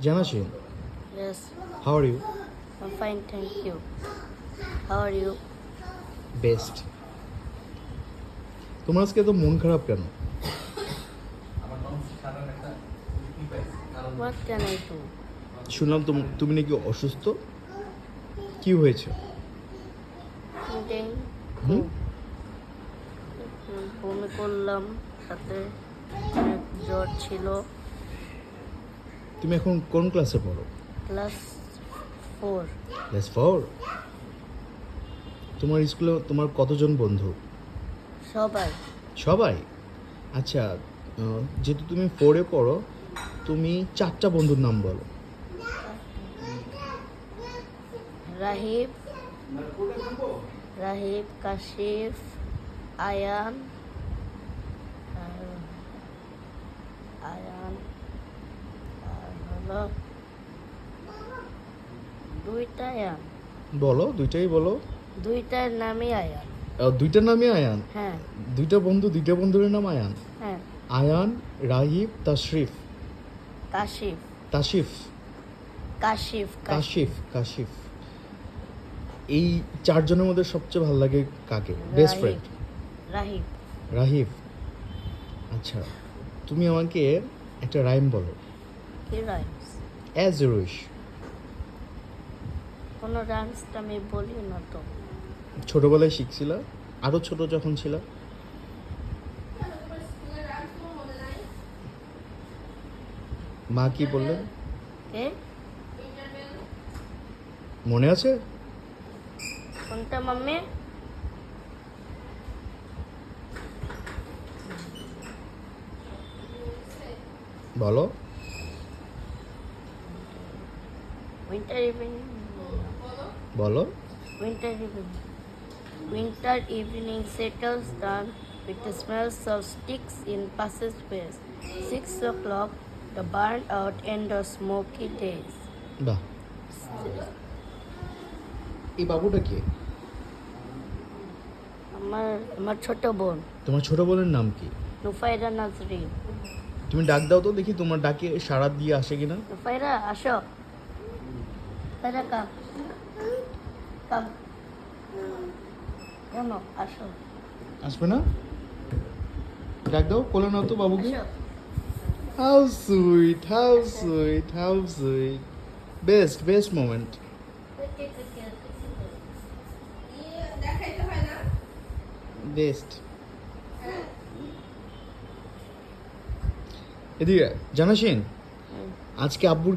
Janashin, Yes, how are you? I'm fine, thank you. How are you? Best. তোমার আজকে তো মন খারাপ কেন? What can I do? শুনলাম তুমি নাকি অসুস্থ। কি হয়েছে? Today, হুম? বমি করলাম, সাথে অনেক জ্বর ছিল। তুমি এখন কোন ক্লাসে পড়ো? Class 4, class 4। তোমার স্কুলে তোমার কতজন বন্ধু? সবাই। সবাই? আচ্ছা, যেহেতু তুমি 4-এ পড়ো, তুমি 4টা বন্ধুর নাম বলো। রাহিব, কাশিফ, আয়ান, আর হলো 2টা আয়ান। বলো, দুইটাই বলো। 2টার নামই আয়ান। দুইটার নামই আয়ান? হ্যাঁ, দুইটা বন্ধুর নাম আয়ান? হ্যাঁ। আয়ান, রাহিব, তাশরিফ, কাশিফ, তাশিফ, কাশিফ, কাশিফ, কাশিফ। এই 4 জনের মধ্যে সবচেয়ে ভালো লাগে কাকে? Best friend? রাহিব। রাহিব। আচ্ছা, তুমি আমাকে একটা রাইম বলো। কি রাইমস? As you wish. কোনো রাইমসটা আমি বলি না তো। ছোটবেলায় শিখছিলা? আরো ছোট যখন ছিল? মা কি বললেন? এ মনে আছে? কোনটা মাম্মি? বলো। Winter evening. বলো। Winter evening settles down with the smells of sticks in passageways. 6 o'clock, the burned out end of smoky days. বাহ। এই বাবুটা কে? আমার ছোট বোন তোমার ছোট বোনের নাম কি? নুফাইরা নাজরিন। তুমি ডাক দাও তো দেখি, তোমার ডাকে সাড়া দিয়ে আসে কিনা। নুফাইরা আসো। নুফাইরা কাম কাম কেন আসো? আসবে না? ডাক দাও, কোলে নাও তো বাবুকে। আসো। How sweet, how sweet, how sweet. Best moment. Best. এদিকে জানাসিন, আজকে আব্বুর